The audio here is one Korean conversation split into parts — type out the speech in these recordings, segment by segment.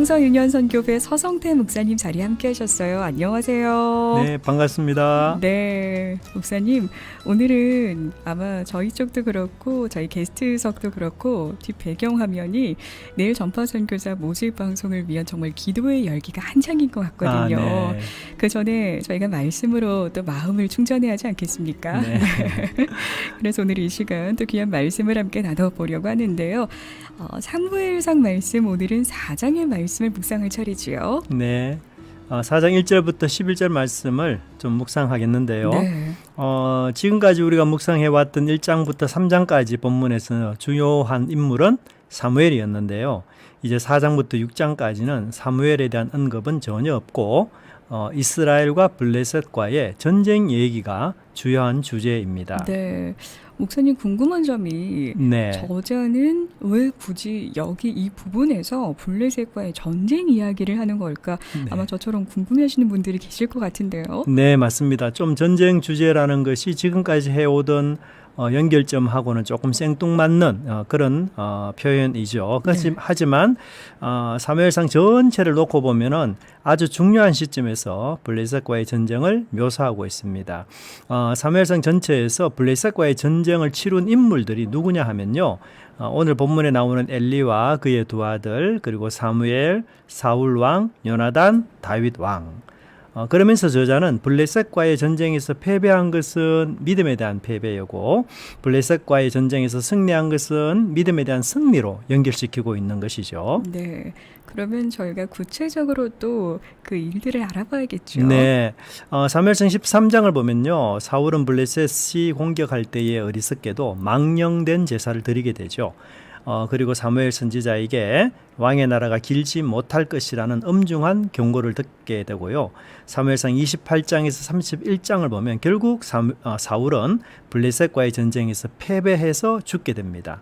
성서윤현 선교회 서성태 목사님 자리 함께 하셨어요. 안녕하세요. 네, 반갑습니다. 네, 목사님 오늘은 아마 저희 쪽도 그렇고 저희 게스트석도 그렇고 뒷 배경화면이 내일 전파 선교사 모집 방송을 위한 정말 기도의 열기가 한창인 것 같거든요. 네. 그 전에 저희가 말씀으로 또 마음을 충전해야 하지 않겠습니까? 네. 그래서 오늘 이 시간 또 귀한 말씀을 함께 나눠보려고 하는데요. 사무엘상 말씀 오늘은 4장의 말씀을 묵상할 차례지요. 네. 4장 1절부터 11절 말씀을 좀 묵상하겠는데요. 네. 지금까지 우리가 묵상해왔던 1장부터 3장까지 본문에서 주요한 인물은 사무엘이었는데요. 이제 4장부터 6장까지는 사무엘에 대한 언급은 전혀 없고 이스라엘과 블레셋과의 전쟁 얘기가 주요한 주제입니다. 네. 목사님 궁금한 점이 네. 저자는 왜 굳이 여기 이 부분에서 블레셋과의 전쟁 이야기를 하는 걸까? 네. 아마 저처럼 궁금해하시는 분들이 계실 것 같은데요. 네, 맞습니다. 좀 전쟁 주제라는 것이 지금까지 해오던 연결점하고는 조금 생뚱맞는 그런 표현이죠. 네. 하지만 사무엘상 전체를 놓고 보면은 아주 중요한 시점에서 블레셋과의 전쟁을 묘사하고 있습니다. 사무엘상 전체에서 블레셋과의 전쟁을 치룬 인물들이 누구냐 하면요. 오늘 본문에 나오는 엘리와 그의 두 아들, 그리고 사무엘, 사울 왕, 요나단, 다윗 왕. 그러면서 저자는 블레셋과의 전쟁에서 패배한 것은 믿음에 대한 패배이고 블레셋과의 전쟁에서 승리한 것은 믿음에 대한 승리로 연결시키고 있는 것이죠. 네. 그러면 저희가 구체적으로 또 그 일들을 알아봐야겠죠. 네. 사무엘상 13장을 보면요. 사울은 블레셋이 공격할 때에 어리석게도 망령된 제사를 드리게 되죠. 그리고 사무엘 선지자에게 왕의 나라가 길지 못할 것이라는 엄중한 경고를 듣게 되고요. 사무엘상 28장에서 31장을 보면 결국 사울은 블레셋과의 전쟁에서 패배해서 죽게 됩니다.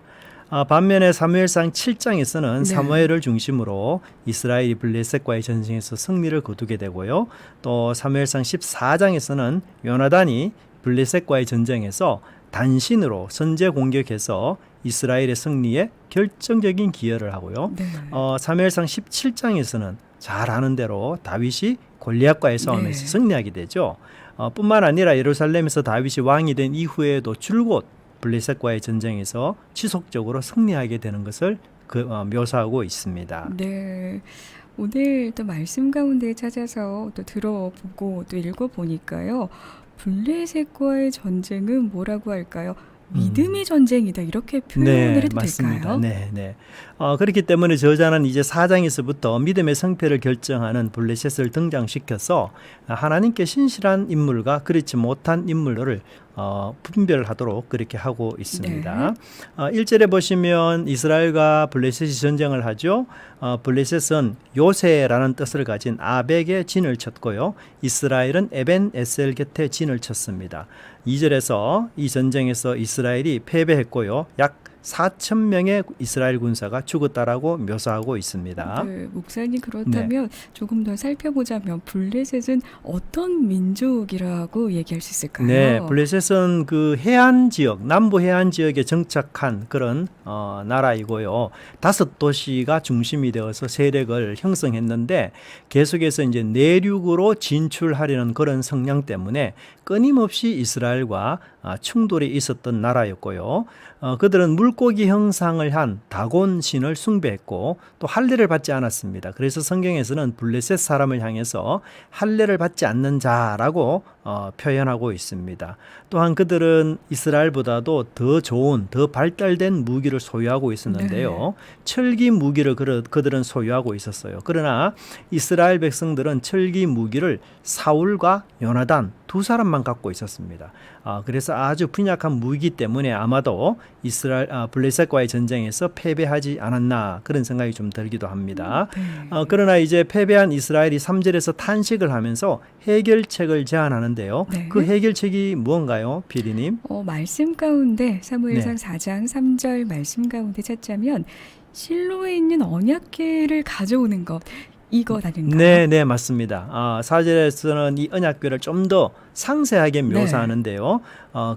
반면에 사무엘상 7장에서는 네. 사무엘을 중심으로 이스라엘이 블레셋과의 전쟁에서 승리를 거두게 되고요. 또 사무엘상 14장에서는 요나단이 블레셋과의 전쟁에서 단신으로 선제 공격해서 이스라엘의 승리에 결정적인 기여를 하고요. 네. 사무엘상 17장에서는 잘 아는 대로 다윗이 골리앗과의 싸움에서 네. 승리하게 되죠. 뿐만 아니라 예루살렘에서 다윗이 왕이 된 이후에도 줄곧 블레셋과의 전쟁에서 지속적으로 승리하게 되는 것을 묘사하고 있습니다. 네. 오늘 또 말씀 가운데 찾아서 또 들어보고 또 읽어보니까요. 블레셋과의 전쟁은 뭐라고 할까요? 믿음의 전쟁이다 이렇게 표현을 해도 맞습니다. 될까요? 네. 그렇기 때문에 저자는 이제 4장에서부터 믿음의 성패를 결정하는 블레셋을 등장시켜서 하나님께 신실한 인물과 그렇지 못한 인물을 분별하도록 그렇게 하고 있습니다. 1절에 보시면 이스라엘과 블레셋이 전쟁을 하죠. 블레셋은 요새라는 뜻을 가진 아벡에 진을 쳤고요. 이스라엘은 에벤 에셀 곁에 진을 쳤습니다. 2절에서 이 전쟁에서 이스라엘이 패배했고요. 약 4,000명의 이스라엘 군사가 죽었다라고 묘사하고 있습니다. 네, 목사님 그렇다면 조금 더 살펴보자면 블레셋은 어떤 민족이라고 얘기할 수 있을까요? 네, 블레셋은 그 해안 지역, 남부 해안 지역에 정착한 그런 나라이고요. 5도시가 중심이 되어서 세력을 형성했는데 계속해서 이제 내륙으로 진출하려는 그런 성향 때문에 끊임없이 이스라엘과 충돌이 있었던 나라였고요. 그들은 물고기 형상을 한 다곤 신을 숭배했고 또 할례를 받지 않았습니다. 그래서 성경에서는 블레셋 사람을 향해서 할례를 받지 않는 자라고 표현하고 있습니다. 또한 그들은 이스라엘보다도 더 좋은, 더 발달된 무기를 소유하고 있었는데요. 철기 무기를 그들은 소유하고 있었어요. 그러나 이스라엘 백성들은 철기 무기를 사울과 요나단 두 사람만 갖고 있었습니다. 그래서 아주 빈약한 무기 때문에 아마도 블레셋과의 전쟁에서 패배하지 않았나 그런 생각이 좀 들기도 합니다. 그러나 이제 패배한 이스라엘이 3절에서 탄식을 하면서 해결책을 제안하는데요. 네. 그 해결책이 무언가요, 피디님? 말씀 가운데 사무엘상 4장 3절 말씀 가운데 찾자면 실로에 있는 언약궤를 가져오는 것 이것 아닌가요? 네, 맞습니다. 4절에서는 이 언약궤를 좀 더 상세하게 묘사하는데요.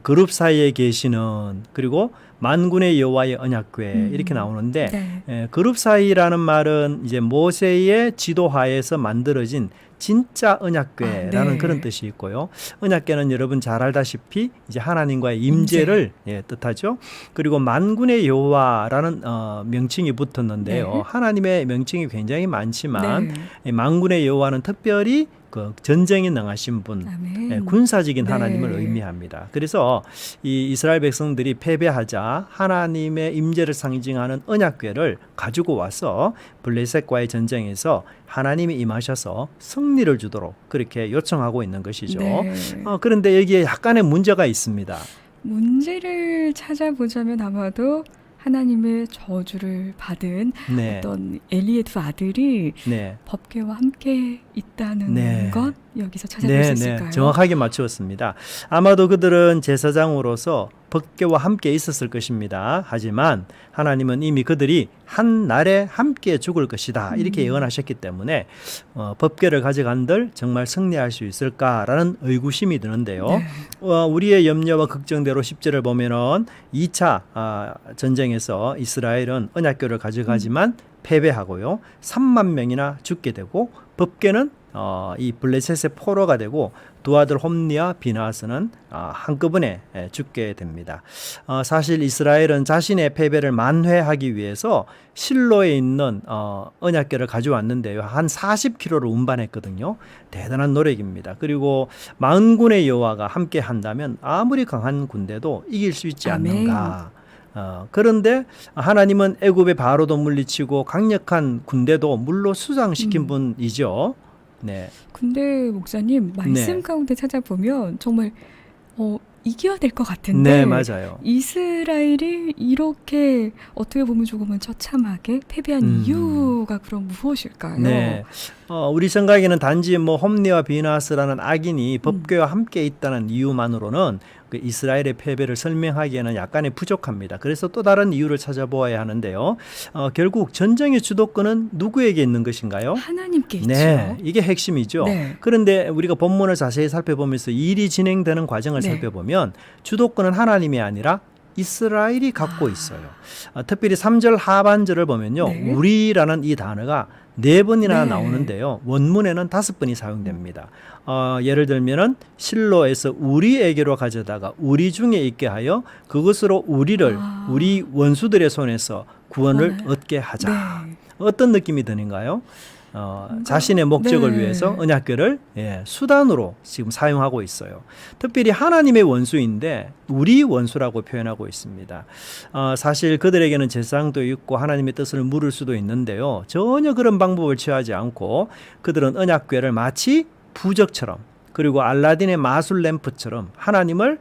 그룹 사이에 계시는 그리고 만군의 여호와의 언약궤 이렇게 나오는데 네. 그룹 사이라는 말은 이제 모세의 지도하에서 만들어진 진짜 언약궤라는 네. 그런 뜻이 있고요. 언약궤는 여러분 잘 알다시피 이제 하나님과의 임재를 뜻하죠. 그리고 만군의 여호와라는 명칭이 붙었는데요. 네. 하나님의 명칭이 굉장히 많지만 네. 이 만군의 여호와는 특별히 그 전쟁에 능하신 분, 아멘. 군사적인 네. 하나님을 의미합니다. 그래서 이 이스라엘 백성들이 패배하자 하나님의 임재를 상징하는 언약궤를 가지고 와서 블레셋과의 전쟁에서 하나님이 임하셔서 승리를 주도록 그렇게 요청하고 있는 것이죠. 네. 그런데 여기에 약간의 문제가 있습니다. 문제를 찾아보자면 아마도 하나님의 저주를 받은 네, 어떤 엘리의 두 아들이 네. 법궤와 함께 있다는 네. 것 여기서 찾아볼 수 있을까요? 정확하게 맞추었습니다. 아마도 그들은 제사장으로서 법궤와 함께 있었을 것입니다. 하지만 하나님은 이미 그들이 한 날에 함께 죽을 것이다 이렇게 예언하셨기 때문에 법궤를 가져간들 정말 승리할 수 있을까라는 의구심이 드는데요. 네. 우리의 염려와 걱정대로 10절을 보면은 2차 전쟁에서 이스라엘은 언약궤를 가져가지만 패배하고요. 3만 명이나 죽게 되고 법궤는 이 블레셋의 포로가 되고 두 아들 홈리와 비나스는 한꺼번에 죽게 됩니다. 사실 이스라엘은 자신의 패배를 만회하기 위해서 실로에 있는 언약궤를 가져왔는데요. 한 40km를 운반했거든요. 대단한 노력입니다. 그리고 만군의 여호와가 함께 한다면 아무리 강한 군대도 이길 수 있지 않는가. 그런데 하나님은 애굽의 바로도 물리치고 강력한 군대도 물로 수장시킨 분이죠. 네. 근데 목사님 말씀 네. 가운데 찾아보면 정말 이겨야 될 것 같은데 네, 맞아요. 이스라엘이 이렇게 어떻게 보면 조금은 처참하게 패배한 이유가 그럼 무엇일까요? 네. 우리 생각에는 단지 뭐 홈리와 비나스라는 악인이 법궤와 함께 있다는 이유만으로는 그 이스라엘의 패배를 설명하기에는 약간의 부족합니다. 그래서 또 다른 이유를 찾아보아야 하는데요. 결국 전쟁의 주도권은 누구에게 있는 것인가요? 하나님께 있죠. 네, 이게 핵심이죠. 네. 그런데 우리가 본문을 자세히 살펴보면서 일이 진행되는 과정을 네. 살펴보면 주도권은 하나님이 아니라 이스라엘이 갖고 있어요. 특별히 3절 하반절을 보면요. 네. 우리라는 이 단어가 4번이나 네. 나오는데요. 원문에는 5번이 사용됩니다. 예를 들면은 실로에서 우리에게로 가져다가 우리 중에 있게 하여 그것으로 우리를 우리 원수들의 손에서 구원을 구원을. 얻게 하자. 네. 어떤 느낌이 드는가요? 자신의 목적을 네. 위해서 언약궤를 수단으로 지금 사용하고 있어요. 특별히 하나님의 원수인데 우리 원수라고 표현하고 있습니다. 사실 그들에게는 제사장도 있고 하나님의 뜻을 물을 수도 있는데요. 전혀 그런 방법을 취하지 않고 그들은 언약궤를 마치 부적처럼 그리고 알라딘의 마술 램프처럼 하나님을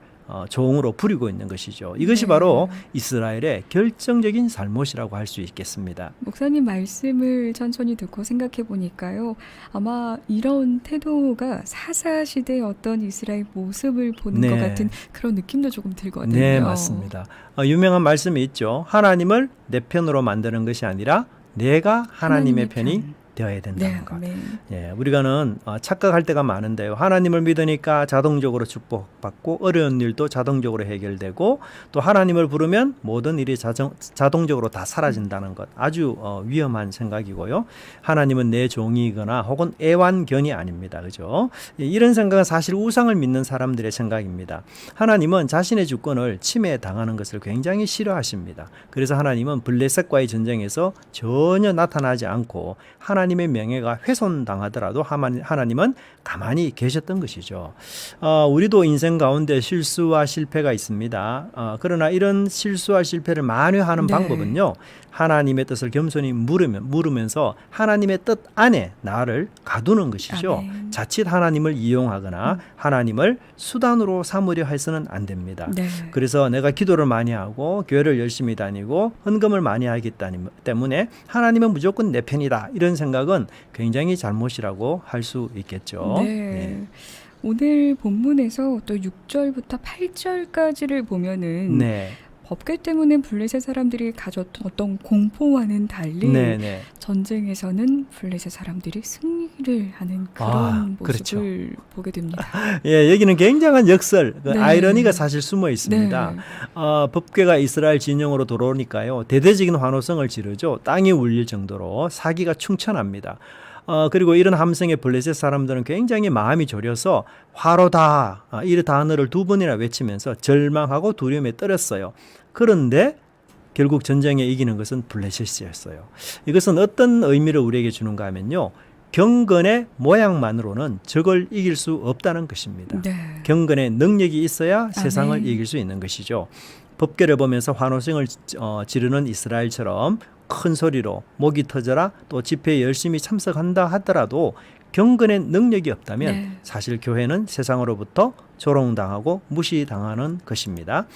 종으로 부리고 있는 것이죠. 이것이 네. 바로 이스라엘의 결정적인 잘못이라고 할 수 있겠습니다. 목사님 말씀을 천천히 듣고 생각해 보니까요. 아마 이런 태도가 사사 시대의 어떤 이스라엘 모습을 보는 네. 것 같은 그런 느낌도 조금 들거든요. 네, 맞습니다. 유명한 말씀이 있죠. 하나님을 내 편으로 만드는 것이 아니라 내가 하나님의 편이 되어야 된다는 네, 것. 아멘. 우리가는 착각할 때가 많은데요. 하나님을 믿으니까 자동적으로 축복받고 어려운 일도 자동적으로 해결되고 또 하나님을 부르면 모든 일이 자동적으로 다 사라진다는 것. 아주 위험한 생각이고요. 하나님은 내 종이거나 혹은 애완견이 아닙니다. 그죠? 이런 생각은 사실 우상을 믿는 사람들의 생각입니다. 하나님은 자신의 주권을 침해당하는 것을 굉장히 싫어하십니다. 그래서 하나님은 블레셋과의 전쟁에서 전혀 나타나지 않고 하나님의 명예가 훼손당하더라도 하나님은 가만히 계셨던 것이죠. 우리도 인생 가운데 실수와 실패가 있습니다. 그러나 이런 실수와 실패를 만회하는 네. 방법은요. 하나님의 뜻을 겸손히 물으면서 하나님의 뜻 안에 나를 가두는 것이죠. 아멘. 자칫 하나님을 이용하거나 하나님을 수단으로 삼으려 해서는 안 됩니다. 네. 그래서 내가 기도를 많이 하고 교회를 열심히 다니고 헌금을 많이 하기 때문에 하나님은 무조건 내 편이다. 이런 생각은 굉장히 잘못이라고 할 수 있겠죠. 네. 오늘 본문에서 또 6절부터 8절까지를 보면은 네. 법궤 때문에 블레셋 사람들이 가졌던 어떤 공포와는 달리 네네. 전쟁에서는 블레셋 사람들이 승리를 하는 그런 그렇죠. 모습을 보게 됩니다. 예, 여기는 굉장한 역설, 네. 아이러니가 사실 숨어 있습니다. 네. 법궤가 이스라엘 진영으로 들어오니까요, 대대적인 환호성을 지르죠. 땅이 울릴 정도로 사기가 충천합니다. 그리고 이런 함성에 블레셋 사람들은 굉장히 마음이 졸여서 화로다, 이 단어를 두 번이나 외치면서 절망하고 두려움에 떨었어요. 그런데 결국 전쟁에 이기는 것은 블레셋이었어요. 이것은 어떤 의미를 우리에게 주는가 하면요, 경건의 모양만으로는 적을 이길 수 없다는 것입니다. 네. 경건의 능력이 있어야 세상을 아멘. 이길 수 있는 것이죠. 법궤를 보면서 환호성을 지르는 이스라엘처럼 큰 소리로 목이 터져라 또 집회에 열심히 참석한다 하더라도 경건의 능력이 없다면 네. 사실 교회는 세상으로부터 조롱당하고 무시당하는 것입니다.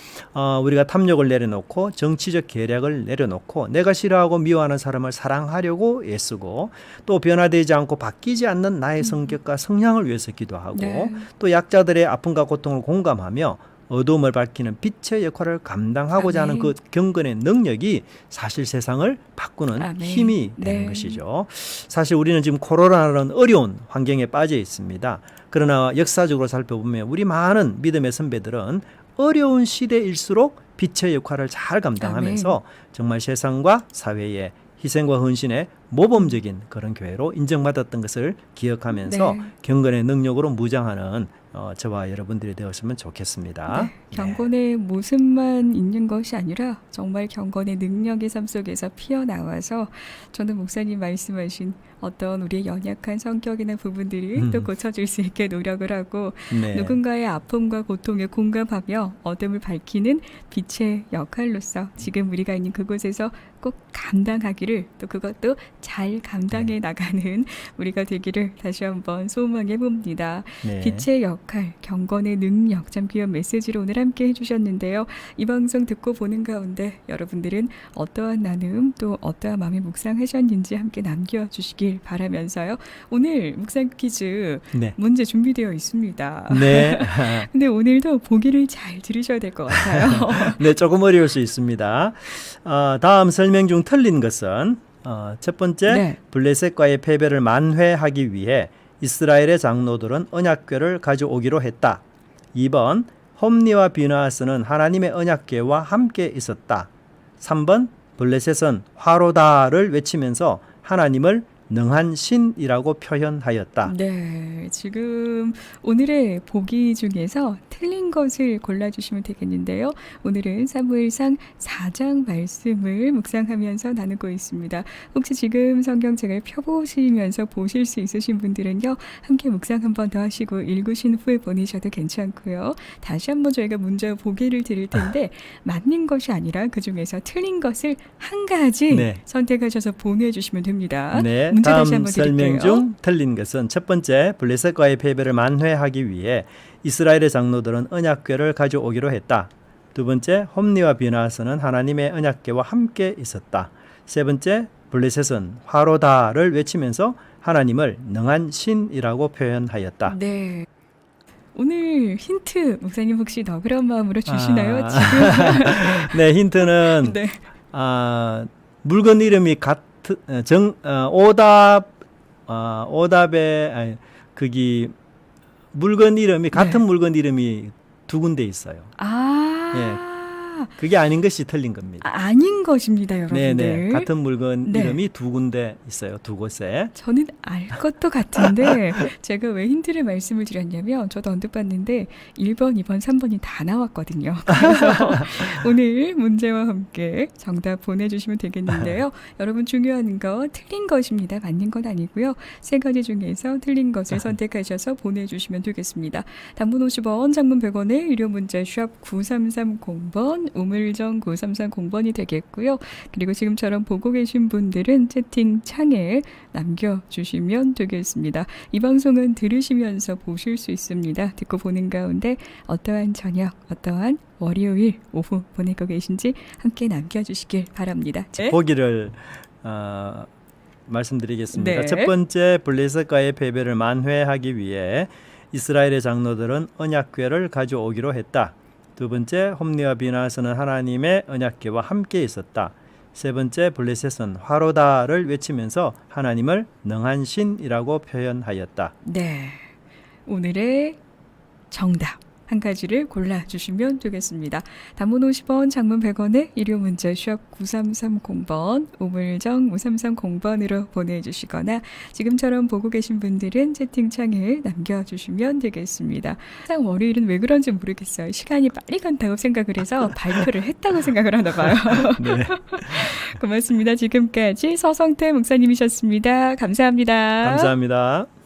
우리가 탐욕을 내려놓고 정치적 계략을 내려놓고 내가 싫어하고 미워하는 사람을 사랑하려고 애쓰고 또 변화되지 않고 바뀌지 않는 나의 성격과 성향을 위해서 기도하고 네. 또 약자들의 아픔과 고통을 공감하며 어둠을 밝히는 빛의 역할을 감당하고자 하는 그 아멘. 경건의 능력이 사실 세상을 바꾸는 아멘. 힘이 되는 네. 것이죠. 사실 우리는 지금 코로나라는 어려운 환경에 빠져 있습니다. 그러나 역사적으로 살펴보면 우리 많은 믿음의 선배들은 어려운 시대일수록 빛의 역할을 잘 감당하면서 정말 세상과 사회에 희생과 헌신의 모범적인 그런 교회로 인정받았던 것을 기억하면서 네. 경건의 능력으로 무장하는 저와 여러분들이 되었으면 좋겠습니다. 네, 경건의 모습만 있는 것이 아니라 정말 경건의 능력의 삶 속에서 피어나와서 저는 목사님 말씀하신 어떤 우리의 연약한 성격이나 부분들이 또 고쳐질 수 있게 노력을 하고 네. 누군가의 아픔과 고통에 공감하며 어둠을 밝히는 빛의 역할로서 지금 우리가 있는 그곳에서 꼭 감당하기를 또 그것도 잘 감당해 나가는 우리가 되기를 다시 한번 소망해 봅니다. 네. 빛의 역할, 경건의 능력, 참 귀한 메시지로 오늘 함께 해주셨는데요. 이 방송 듣고 보는 가운데 여러분들은 어떠한 나눔 또 어떠한 마음의 묵상하셨는지 함께 남겨주시길 바라면서요. 오늘 묵상 퀴즈 네. 문제 준비되어 있습니다. 네. 근데 오늘도 보기를 잘 들으셔야 될 것 같아요. 네, 조금 어려울 수 있습니다. 다음 설명 중 틀린 것은 첫 번째, 네. 블레셋과의 패배를 만회하기 위해 이스라엘의 장로들은 언약궤를 가져오기로 했다. 2번, 홈니와 비나하스는 하나님의 언약궤와 함께 있었다. 3번, 블레셋은 화로다를 외치면서 하나님을 능한 신이라고 표현하였다. 네, 지금 오늘의 보기 중에서 틀린 것을 골라주시면 되겠는데요. 오늘은 사무엘상 4장 말씀을 묵상하면서 나누고 있습니다. 혹시 지금 성경책을 펴보시면서 보실 수 있으신 분들은요, 함께 묵상 한 번 더 하시고 읽으신 후에 보내셔도 괜찮고요. 다시 한번 저희가 문제 보기를 드릴 텐데 맞는 것이 아니라 그 중에서 틀린 것을 한 가지 네. 선택하셔서 보내주시면 됩니다. 네, 문제 다시 다음 한번 설명 드릴게요. 중 틀린 것은 첫 번째, 블레셋과의 패배를 만회하기 위해 이스라엘의 장로들은 언약궤를 가져오기로 했다. 두 번째, 홈니와 비나하스는 하나님의 언약궤와 함께 있었다. 세 번째, 블레셋은 화로다를 외치면서 하나님을 능한 신이라고 표현하였다. 네. 오늘 힌트 목사님 혹시 더 그런 마음으로 주시나요? 네, 힌트는 지금. 네. 물건 이름이 오답의 거기 물건 이름이 같은 물건 이름이 두 군데 있어요. 그게 아닌 것이 틀린 겁니다. 아닌 것입니다, 여러분들. 네네, 같은 물건 네. 이름이 두 군데 있어요. 두 곳에. 저는 알 것도 같은데 제가 왜 힌트를 말씀을 드렸냐면 저도 언뜻 봤는데 1번, 2번, 3번이 다 나왔거든요. 그래서 오늘 문제와 함께 정답 보내주시면 되겠는데요. 여러분 중요한 거 틀린 것입니다. 맞는 건 아니고요. 세 가지 중에서 틀린 것을 선택하셔서 보내주시면 되겠습니다. 단문 50원, 장문 100원에 유료 문자 샵 9330번, 우물정 9330번이 되겠고요. 그리고 지금처럼 보고 계신 분들은 채팅창에 남겨주시면 되겠습니다. 이 방송은 들으시면서 보실 수 있습니다. 듣고 보는 가운데 어떠한 저녁, 어떠한 월요일 오후 보내고 계신지 함께 남겨주시길 바랍니다. 보기를 말씀드리겠습니다. 네. 첫 번째, 블레셋과의 패배를 만회하기 위해 이스라엘의 장로들은 언약궤를 가져오기로 했다. 두 번째, 홈리와 비나서는 하나님의 언약궤와 함께 있었다. 세 번째, 블레셋은 화로다를 외치면서 하나님을 능한 신이라고 표현하였다. 네. 오늘의 정답 한 가지를 골라주시면 되겠습니다. 단문 50원, 장문 100원에 유료 문자 샵 9330번, 우물정 5330번으로 보내주시거나 지금처럼 보고 계신 분들은 채팅창에 남겨주시면 되겠습니다. 항상 월요일은 왜 그런지 모르겠어요. 시간이 빨리 간다고 생각을 해서 발표를 했다고 생각을 하나 봐요. 네. 고맙습니다. 지금까지 서성태 목사님이셨습니다. 감사합니다. 감사합니다.